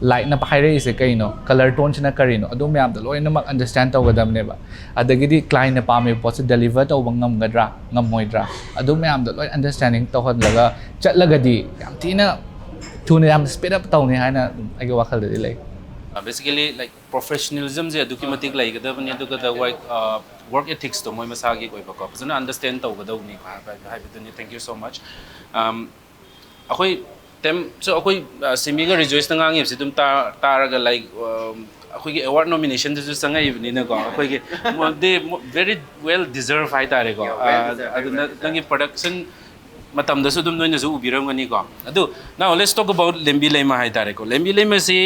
light na pahirai se kaino color tone na karino adu myam da loina mak understand tawgadam ne ba adagidi client na pami pot se deliver tawba ngamgadra ngamoidra adu myam da loi understanding tawhadlaga chatlagadi yam tina thuna yam speed up tawni haina agi wakhal da lei basically like professionalism je aduki matik lai gadabani aduga the work ethics to moi masagi koi ba ko fazana understand tawgadawni haibaduni thank you so much akhoi tem so akoi simiga rejoice na ngang si tum taraga like akoi gi award nomination ju sangai ni na ko akoi gi they very well deserve hai tare ko adu nangi production matam da su dum noina su ubiram ngani ko adu now let's talk about lembi lema hai tare ko lembi lema si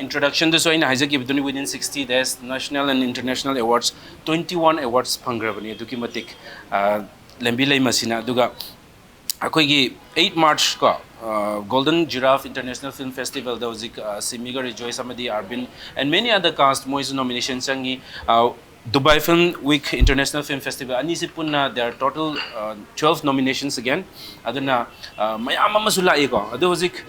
introduction to so in Isaac Ibduni within 60 days national and international awards 21 awards pangrabani aduki matik lembi lema sina aduga akoi gi 8 March ko Golden Giraffe International Film Festival da uzik Simiga Rejoice Amadi Arbin and many other cast moise nominations sangi Dubai Film Week International Film Festival anisi punna there are total 12 nominations again aduna mayam masula ko adu uzik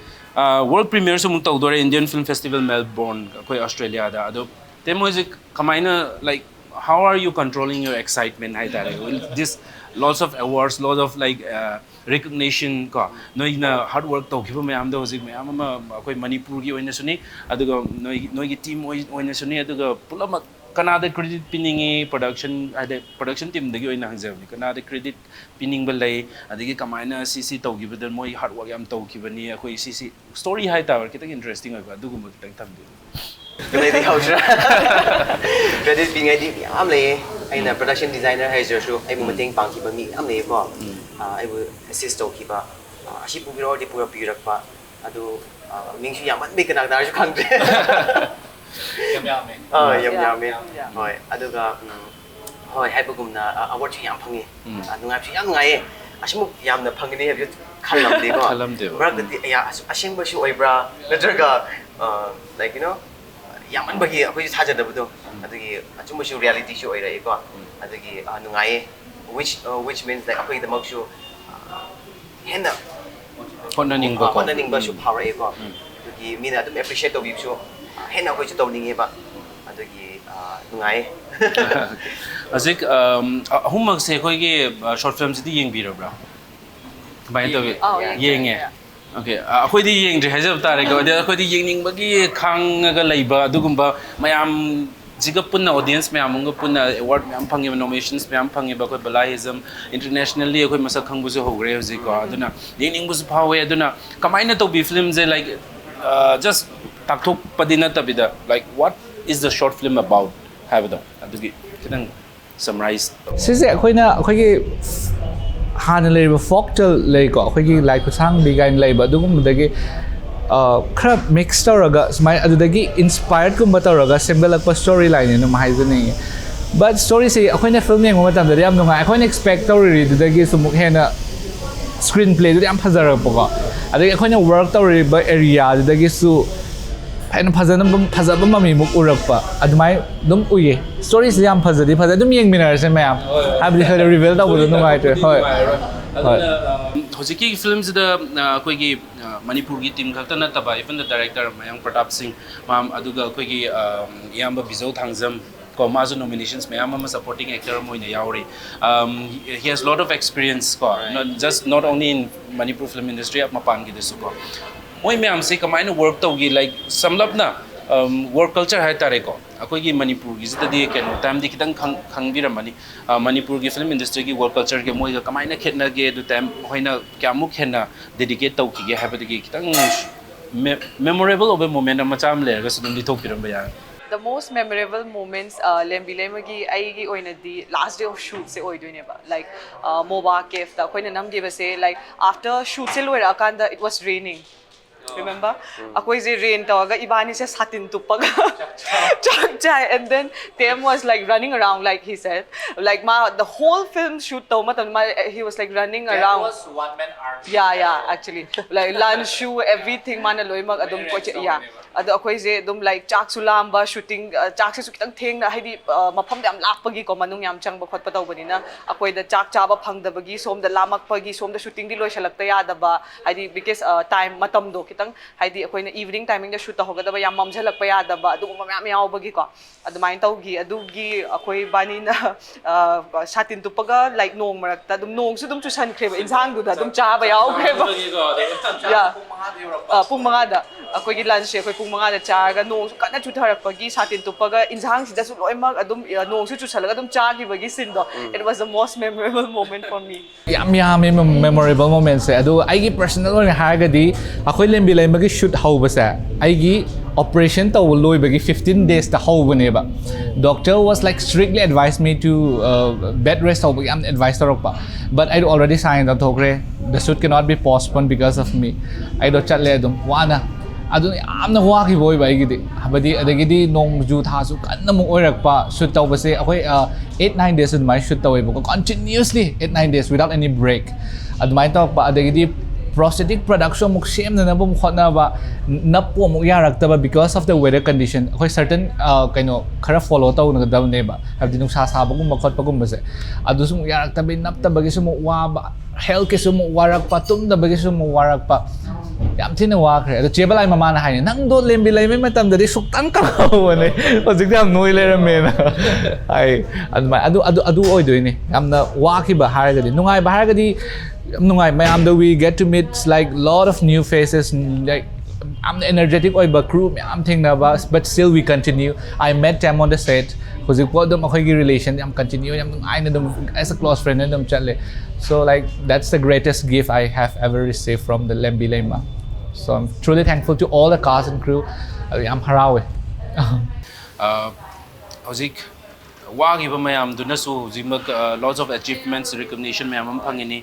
world premiere so mukta udore Indian Film Festival Melbourne koi Australia da adu te moise kamaina like how are you controlling your excitement hai tare this lots of awards lots of like recognition ko noi na hard work to khiba mayam da hojik mayam ma akoi Manipur gi oina suni aduga noi gi team oina suni aduga pulama kanada credit piningi production team dagi oina hangjabi kanada credit pining balai adigi kamaina cc to gi badal moi hard work yam to khibani akoi cc story hai ta kitang interesting oiba adugu mo kitang thamdi Kailangan hausa. Credit being ID am lay ay na production designer hay so ay mumating pang kiba mi am lay ko. Ay will assist to kiba. Asi pu biro di pura pirak pa. Ado ming siya yaman may kanang dar so kang. yam Yam. Hoy ado ga hoy hay pagum na award siya yam pangi. Ado nga siya yam ngai. Asi mo yam na pangi ni have khalam di ko. Brag di ay asim ba siya oy bra. Nadraga like you know yaman bagi ako yung sajadabdo adagi achum show reality show ay rai ko adagi nungai which means like ako yung mag show hena honaning ba show power ay ko adagi mina adum appreciate to show hena ako yung tawning ba adagi nungai azik humag se koi gi short films di yeng biro bra bai to yeng okay akhoi di yeng dri hajab tare ko de akhoi di yeng ning bagi khang ga leiba adugumba mayam jiga punna audience mayam nga punna award mayam phangi nominations mayam phangi ba ko balaism internationally akhoi masa khangbu se hogre hoji ko aduna yeng ning bus phawe aduna kamaina to be film je like just takthok padina tabida like what is the short film about have the adugi kitang summarize sise akhoi gi hana leiba folk tale lei ko akhoi gi lai khusang bi gain leiba dugum dagi khara mix tawraga smai adudagi inspired kumba tawraga semgalakpa storyline ni mahaizni but story se akoina film yeng matam da yam nunga akoina expect tawri dudagi sumuk hena screenplay du yam phajara poko adagi akoina work tawri ba area dudagi su haina phajaba mami muk urakpa admai dum uye stories yam phajadi phajadi dum yeng minar se mayam habdi hada reveal tawbu nungai te hoi hojiki films da koi gi Manipur gi team khakta na taba even the director Mayang Pratap Singh mam aduga koi gi yamba Bijau Thangjam ko mazu nominations mayam ama supporting actor moina yauri he has lot of experience ko not only in Manipur film industry ap mapan gi desu ko moi mayam se kamaina work tawgi like samlapna work culture hai tare ko akoi gi Manipur gi zitadi keno time di kitang khangbiramani Manipur gi film industry gi work culture ge moi ga kamaina khetna ge du time hoina kyamuk khenna dedicate tau ki ge habadi gi kitang memorable of a moment ama cham le ga sudum di thokpiram ba ya The most memorable moments lembi aigi oinadi last day of shoot se oidoineba like moba cave da koina nam give say like after shoot se loira akanda it was raining. Remember? Akoi je rain tawaga ibani se satin tupaga chak and then Tem was like running around like he said like the whole film shoot tawma he was like running around. That was one man army. Yeah actually like lunch shoe everything mana loimag adum ko yeah ado akoi je dum like chak sulamba shooting chak se kitang theng na haidi mafam yam lakpagi ko manung yam chang ba khot pa tawbani na akoi da chak chaba phangdabagi som da lamak pagi som da shooting di loi salakta yadaba haidi because time matam do kitang haidi akoi na evening timing da shoot hogadaba yam mamjhalak pa yadaba adu mam yawbagi ko adumain tawgi adugi akoi bani na satin tupaga like nong marakta dum nong su dum chusan kreba insang du da dum chaba yaw kreba yeah pung mga da akoi gi lunch akoi pung mga da chaga nong su kana chutharakpagi satin tupaga insang sida su loimag adum nong su chusalaga adum chagi bagi sin do it was the most memorable moment for me yam memorable moments se adu aigi personal one hagadi akoi lembi magi shoot hauba sa aigi operation taw loi bagi 15 days ta haubane ba doctor was like strictly advised me to bed rest hauba am advice tarok pa but I already signed up thokre the shoot cannot be postponed because of me I do chatle adum wana adu amna waki boy ba igidi habadi adagidi nong ju tha su kanna mo oirakpa shoot tawba se akoi 8-9 days my shoot tawai ba continuously 8-9 days without any break admai tawk pa adagidi prosthetic production muk sem na bum khotna ba napo muk yarak ba because of the weather condition akoi certain kaino khara follow taw na daw ne ba habdi nung sa bagum makot pagum ba se adu sum yarak tabi nap ta bagi sum wa ba health ke sum warak pa tum da bagi sum warak pa yam thina wa khre adu chebal ai mama na hai nang do lembi lai mai matam da suktan ka ne ojik dam noi le ra me na ai adu oi doi ne yam na wa ki ba har ga di nungai ba har ga di nungai mayam da we get to meet like lot of new faces like I'm energetic oi ba crew I'm thing na ba but still we continue I met them on the set hojik po dum akhoi gi relation am continue am I na dum as a close friend dum chatle so like that's the greatest gift I have ever received from the Lembi Lema so I'm truly thankful to all the cast and crew I'm harawe hojik wagi ba mayam duna su jimak lots of achievements recognition mayam am phangini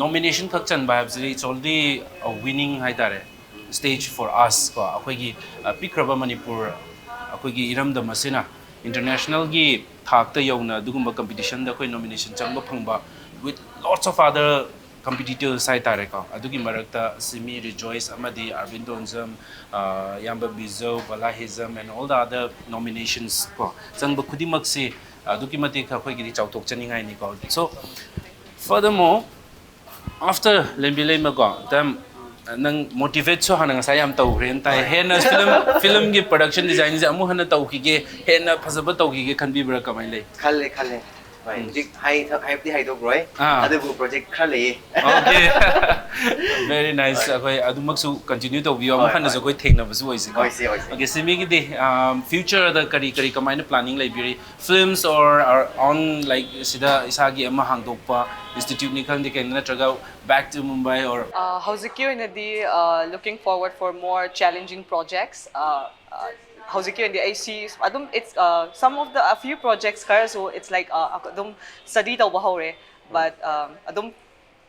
nomination khak chan ba habsi it's already a winning haitare stage for us ko akoi gi pikraba Manipur akoi gi iram da masina international gi thakta yauna dugumba competition da koi nomination changba phangba with lots of other competitors haitare ko adugi marakta simi rejoice amadi Arvind Onjam yamba Bijau Balahizam and all the other nominations ko changba khudimak se adugi mati khoi gi chautok chaningai ni ko so furthermore after Lembi Lema ko them nang motivate so hanang sayam tau ren tai hena film gi production design ja amu hana tau ki ge hena phasaba tau ki ge khanbi bra kamai lai khale Jik hai di hai dog roy adu bu project khale okay very nice akoi adumak su continue to view am hana so koi thengna basu oise ko okay simi gi de future the kari kamaina planning library films or on like sida isagi ama hangdokpa institute ni khang de ken na traga back to Mumbai or howziki in the looking forward for more challenging projects howziki in the AC adum it's some of the a few projects kar so it's like adum study taw bahore but adum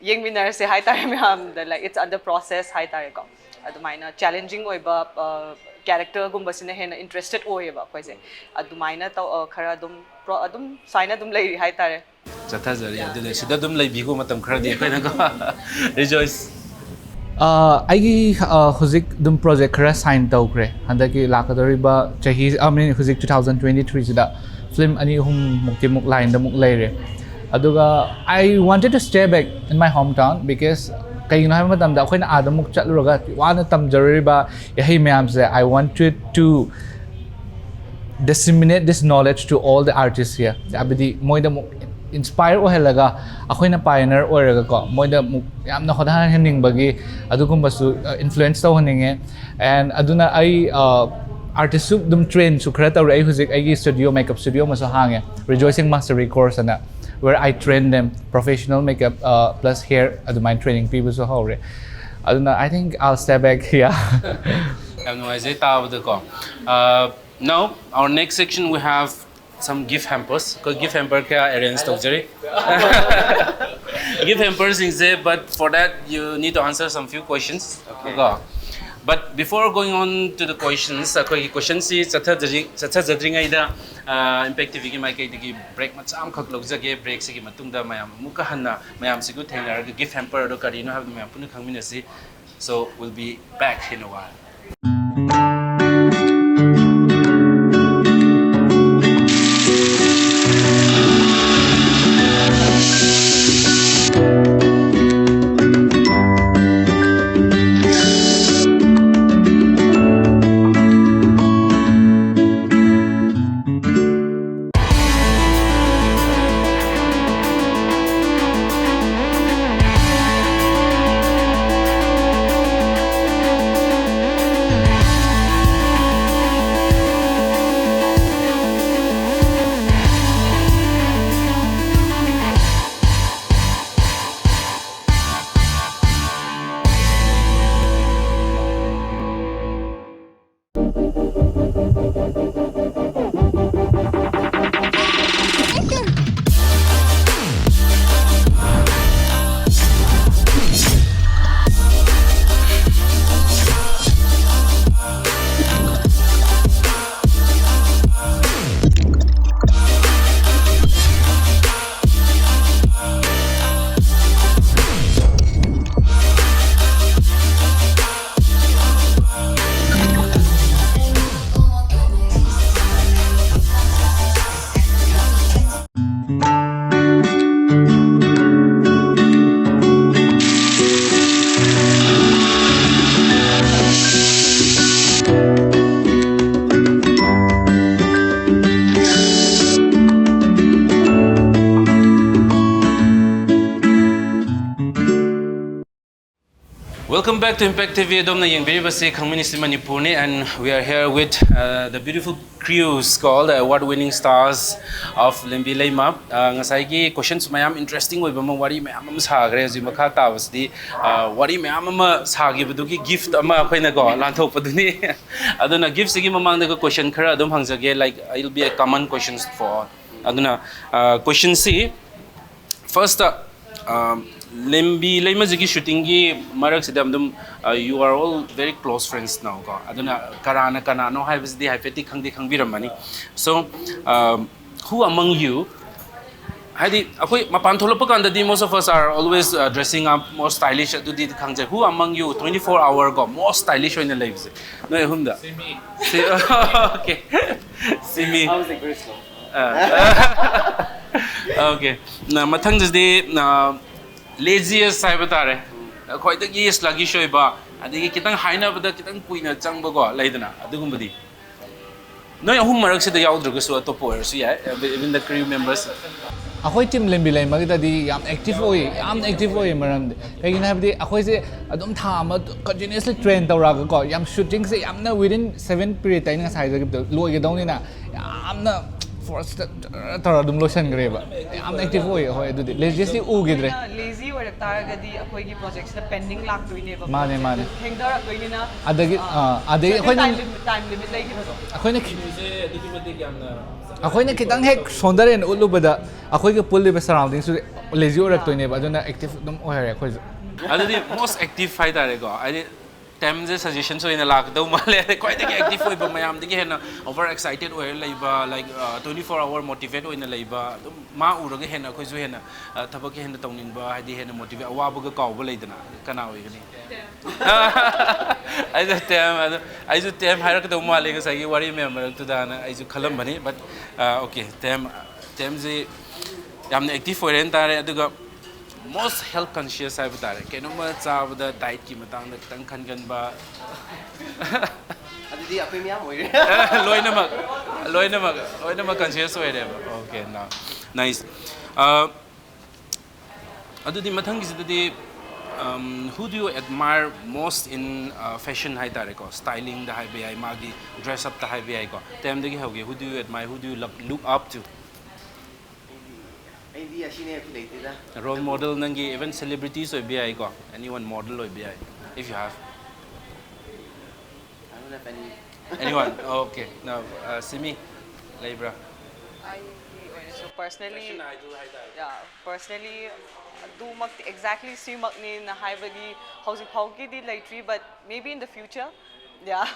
yeng winner se hai tare me ham like it's under process hai tare ko adumaina challenging oiba character gumba sina hena interested oiba koise adumaina ta khara adum saina dum lei hai tare chathajari adu sida dum lei bigo matam khara de koina ko rejoice ꯑꯩꯒꯤ ꯍꯧꯖꯤꯛ ꯑꯗꯨꯝ project ꯈꯔ sign ꯇꯧꯈ꯭ꯔꯦ ꯍꯟꯗꯛꯀꯤ ꯂꯥꯛꯀꯗꯧꯔꯤꯕ ꯆꯍꯤ ꯍꯧꯖꯤꯛ 2023ꯁꯤꯗ film ꯑꯅꯤ ꯑꯍꯨꯝꯃꯨꯛꯇꯤ ꯑꯃꯨꯛ ꯂꯥꯏꯟꯗ ꯑꯃꯨꯛ ꯂꯩꯔꯦ ꯑꯗꯨꯒ I wanted to stay back in my hometown because ꯀꯩꯒꯤꯅꯣ ꯍꯥꯏꯕ ꯃꯇꯝꯗ ꯑꯩꯈꯣꯏꯅ ꯑꯥꯗ ꯑꯃꯨꯛ ꯆꯠꯂꯨꯔꯒ ꯋꯥꯅ ꯇꯝꯖꯔꯨꯔꯤꯕ ꯌꯥꯍꯩ ꯃꯌꯥꯝꯁꯦ I wanted to disseminate this knowledge to all the artists here ꯍꯥꯏꯕꯗꯤ ꯃꯣꯏꯗ ꯑꯃꯨꯛ inspire ꯑꯣꯏꯍꯜꯂꯒ ꯑꯩꯈꯣꯏꯅ pioneer ꯑꯣꯏꯔꯒꯀꯣ ꯃꯣꯏꯗ ꯑꯃꯨꯛ ꯌꯥꯝꯅ ꯍꯣꯠꯅꯍꯟꯅꯤꯡꯕꯒꯤ ꯑꯗꯨꯒꯨꯝꯕꯁꯨ influence ꯇꯧꯍꯟꯅꯤꯡꯉꯦ and ꯑꯗꯨꯅ ꯑꯩ artistꯁꯨ ꯑꯗꯨꯝ trainꯁꯨ ꯈꯔ ꯇꯧꯔꯦ ꯑꯩ ꯍꯧꯖꯤꯛ ꯑꯩꯒꯤ studio makeup studio ꯑꯃꯁꯨ ꯍꯥꯡꯉꯦ Rejoicing Mastery Course ꯑꯅ where I train them professional makeup plus hair ꯑꯗꯨꯃꯥꯏꯅ training pibusу hore aduna I think I'll stay back here yam nuaise taabda ko now our next section we have some gift hampers ko gift hamper kya arrange tawjari gift hampers is there but for that you need to answer some few questions okay but before going on to the questions koi question si chathajari ngai da impact tv ki mai kai digi break macham khak logjage break si ki matung da mayam muka hanna mayam si ku thengnar gift hamper do kari no have mayam punu khangminasi so we'll be back in a while Welcome back to Impact TV. Domna Yengbiribasi Khangminashi Manipur and we are here with the beautiful crews called award-winning stars of Lembi Leima. Ngasai gi questions mayam interesting oi bama wari mayam am sagre ji makha tawasdi wari mayam am sagi budugi gift ama khoina go lanthok paduni aduna gift sigi mamang da question khara adum hangjage like it'll be a common questions for aduna question C first Lembi Leima jigi shooting gi marak sidam dum you are all very close friends now ko aduna kana no haibsdi haipeti khangdi khangbiramani so who among you hadi akoi mapan tholopa kanda di most of us are always dressing up more stylish adu di khangje who among you 24 hour go more stylish oina lives no humda see me okay see me I was like very slow okay na mathang jdi laziest sai batare khoi da gi sluggish oiba adigi kitang haina bada kitang kuina changba go laidana adugumbadi noi ahum marak se da yaudruga su to power su ya even the crew members akhoi team Lembi Leima gi di yam active oi maram kaigina habdi akhoi se adum tha ma continuously train tawraga ko yam shooting se yamna within 7 period time nga sai da loi ga dawni na yamna first tara dum lotion greba am active oi hoi adudi lazy ugidre lazy oirak taragadi akhoi gi projects na pending lak doine ba mane hengdar doine na adagi akhoi time limit lai gi akhoi na kitang hek sondare en ulubada akhoi gi pull liba surroundings su lazy oirak doine ba aduna active dum oire akhoi adudi most active fighter go I Tem's suggestions so in a lack do male quite active for mayam the over excited or labor like 24-hour motivate in the labor ma uraga hen a quiz hen tabaki hen the toning by the hen motivate a wabuga call ladana canal. I just tem hierarchy maligas I worry member to dana I Columbani but okay Tem's I'm active for entire most health conscious I would say. Can you tell the diet ki matang the tang kan gan ba? Adi ako miya mo. Loy na mag conscious way dem. Okay, now nice. Adu di matang is the who do you admire most in fashion hai tare ko styling the hai bi magi dress up the hai bi ko tem de hoge who do you admire who do you look up to? Role model nangi even celebrities or BI ko anyone model or BI if you have. I don't have any. Anyone? Oh, okay. Now, Simi, Libra. So personally, personally, do exactly see magni na high body housing pauki di lately, but maybe in the future, yeah.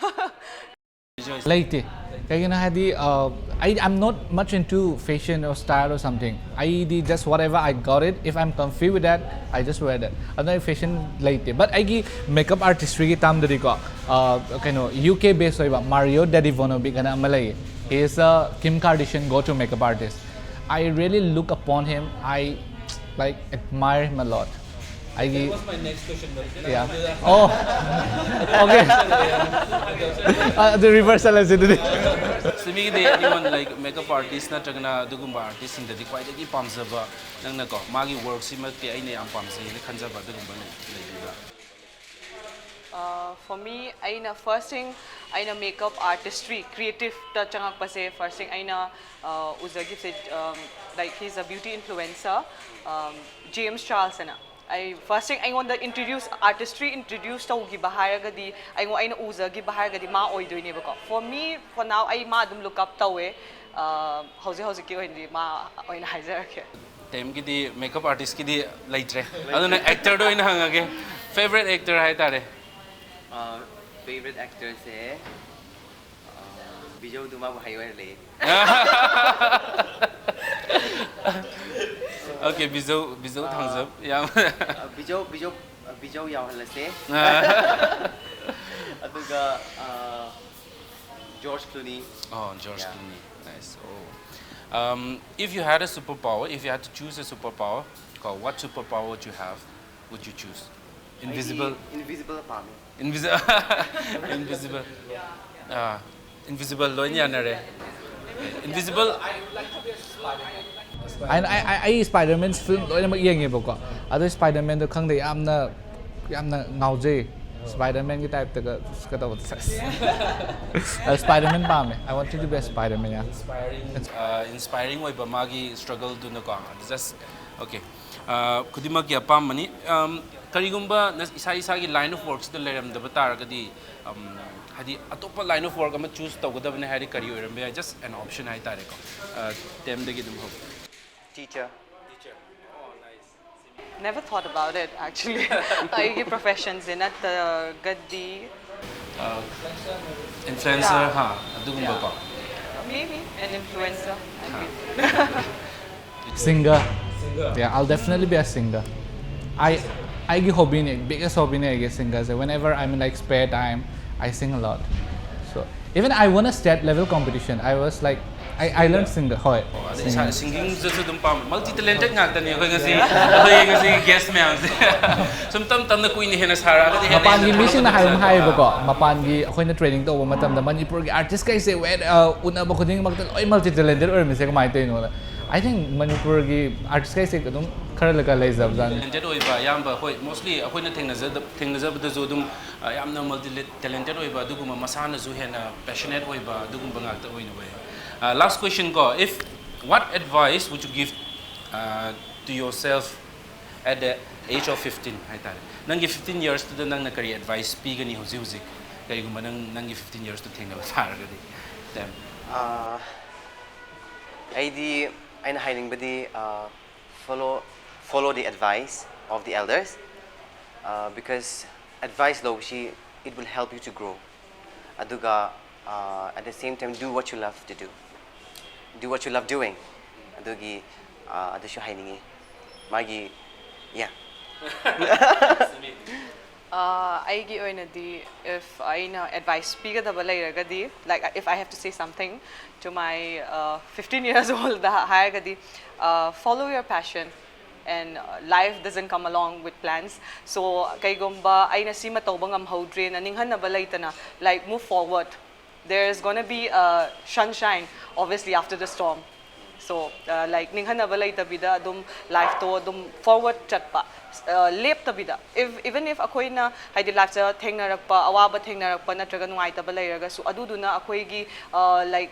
Late. I'm not much into fashion or style or something. I did just whatever I got it. If I'm comfy with that, I just wear that. I'm not fashion late. But I makeup artistry ki tam dari ko. UK based Mario Dedivono bigana Malay. He is a Kim Kardashian go-to makeup artist. I really look upon him. I admire him a lot. That was my next question. Yeah. Oh. Okay. The reversal is it. Simi de anyone like makeup artist na chagna dugumba artist in the quite a pamsaba nang nako magi work simati ay ne ang pamsi ni kanjaba dugumba For me, aina first thing aina makeup artistry creative ta changak pa se first thing aina uzagi se like he's a beauty influencer James Charles na first thing I want to introduce artistry introduce to gi bahaya gadi I want aina uza gi bahaya gadi ma oi do ne ba for me for now I ma dum look up to how's ki hindi ma oi na haizer ke Tem ki di makeup artist ki di laitre aduna actor do ina hangage favorite actor hai tare Favorite actor se Bijou Duma Bahaywer le. Okay, Bijou thumbs up. Yeah. Bijou yaw hala se. Aduga George Clooney. Oh, George Clooney. Nice. Oh. If you had a superpower, if you had to choose a superpower, what superpower would you have? Would you choose? Invisible. Invisible palm. Invisible. Invisible. Invisible. Lo niya na re. Invisible. I would like to be a Spider-Man. I Spider-Man's film lo na mag-iyang ibo ko. Ado Spider-Man do khang de yamna ngauze. Spider-Man ki type taga kataw. Spider-Man pa me. I want you to be a Spider-Man yeah. Inspiring way ba magi struggle do na ko. Just okay. Kudi magya pa mani. Karigumba isa ki line of works the leram the batar kadi hadi atopa line of work ama choose tawgada bane hari kari oirambe just an option hai tare ko tem de gidum ho Teacher. Oh nice never thought about it actually I professions in at gaddi influencer ha adugumba ko maybe an influencer Singer. Yeah, I'll definitely be a singer. I give hobby biggest hobby I guess singers. Whenever I'm in like spare time, I sing a lot. So even I won a state level competition. I was like I learned singer. Hoy. Singing just dum pam multi talented ngak tani ko ngasi guest me am sumtam tam na kuin ni hena sara ka hena mapan gi mission na hay ko mapan gi akoy na training to matam da Manipur gi artist kay say when una ba ko ding magtal oy multi talented or mi se kamay to no I think Manipur gi artist kay say kadum khara laga lay zab jan talented oi ba yam ba hoy mostly akoy na thengna da zo dum yam na multi talented oi ba duguma masana zu hena passionate oi ba dugum ba ngak ta oi no last question go what advice would you give to yourself at the age of 15 hai tare nangi 15 years to the nang na career advice pi gani hozi kay gum nangi 15 years to thengna ba tar gadi them I'm hiding badi follow the advice of the elders because advice low she it will help you to grow. Aduga, at the same time, do what you love to do. Do what you love doing. Adugi, adushu hainingi. Magi, yeah. Aigi oinadi, if I advice pigadaba layragadi, like if I have to say something to my 15 years old hayagadi, follow your passion. And life doesn't come along with plans. So kaygumba ay nasima tawbang am hodre na ninghan na balaytana, like move forward. There's gonna be sunshine obviously after the storm. So like ninghan na balayta bida dum life to dum forward chatpa. Lep tabida. Even if akoy na hay di life sa thengnarakpa awaba thengnarakpa natraga nungay tabalayraga so aduduna akoy gi like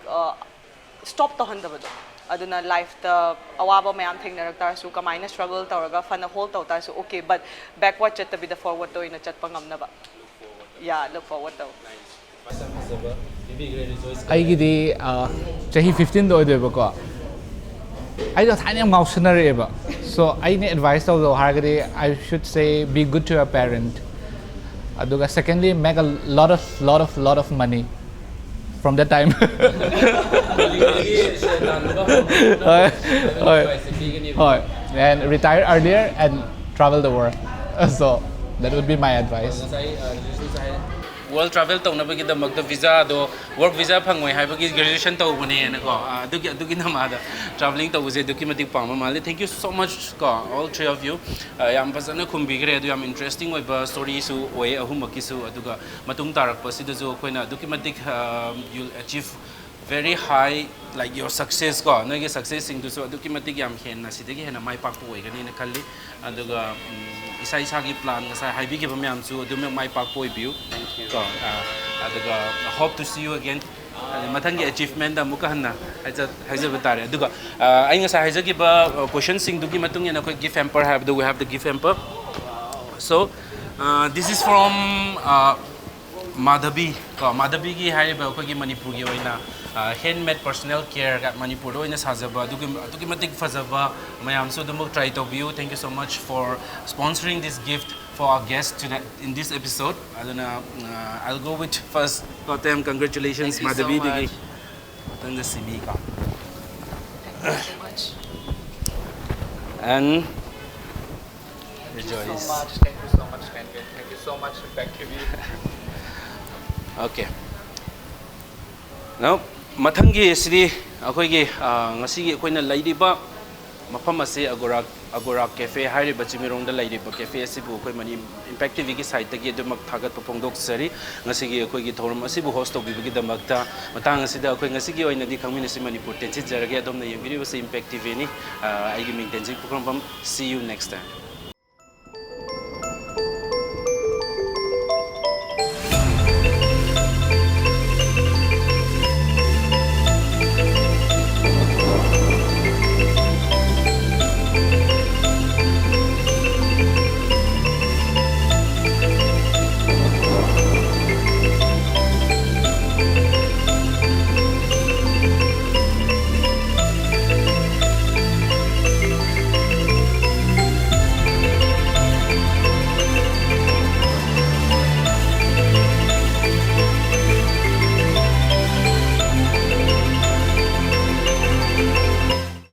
stop to handabado. Aduna life the awaba mayam thengnaraktar so kamay na struggle tawraga fana whole tawtar so okay but backward chat tabida forward to ina chat pangam na ba. Yeah, look forward to. ꯑꯩꯒꯤꯗꯤ ꯆꯍꯤ 15 ꯗ ꯑꯣꯏꯗꯣꯏꯕꯀꯣ ꯑꯩꯗꯣ ꯊꯥꯏꯅ ꯌꯥꯝ ꯉꯥꯎꯁꯟꯅꯔꯛꯑꯦꯕ ꯁꯣ ꯑꯩꯅ advice ꯇꯧꯗꯧ ꯍꯥꯏꯔꯒꯗꯤ I should say be good to your parent ꯑꯗꯨꯒ secondly make a lot of money from that time ꯍꯣꯏ and retire earlier and travel the world so that would be my advice world travel tawnabaги damakta visa do work visa phangoi haibagi graduation tawbane na ko adugi namada traveling tawuse duki matik pama mali. Thank you so much ko all three of you yam pasana khumbigre adu yam interesting oiba story su oi ahumaki su aduga matung tarak pasida jo koina duki matik you'll achieve very high like your success ko no ge success sing du so aduki matik yam hen na sidagi hena mai pak poi gani na khalli aduga isa gi plan nga sa haibi gi bamyam su adu mai pak poi view ko aduga hope to see you again mathangi achievement da muka hanna haja batare aduga ai nga sa haja gi ba question sing du gi matung ena ko gift hamper have do we have the gift hamper so this is from Madhabi Madhabi gi haiba ko gi Manipur gi oina handmade personal care at Manipur oina sajaba dugi matik fazaba mayam so dumok try to view. Thank you so much for sponsoring this gift for our guest tonight in this episode. I'll go with first Kotem. Congratulations Madhabi digi tang the CB ka Thank you so much. And Thank rejoice. you so much Kenvin. Thank you so much effectively Okay. Now, mathangi sri akoi gi ngasi gi koina laidiba mafam ase agora cafe hairi bachimirong da laidiba cafe asibu koi mani impact tv gi site gi demak thagat pongdok sari ngasi gi akoi gi thorum asibu host tobi gi damakta matang asida akoi ngasi gi oina di Khangminashi Manipur tenchi jarage adom na yembiri was impact tv ni ai gi ming tenji program see you next time.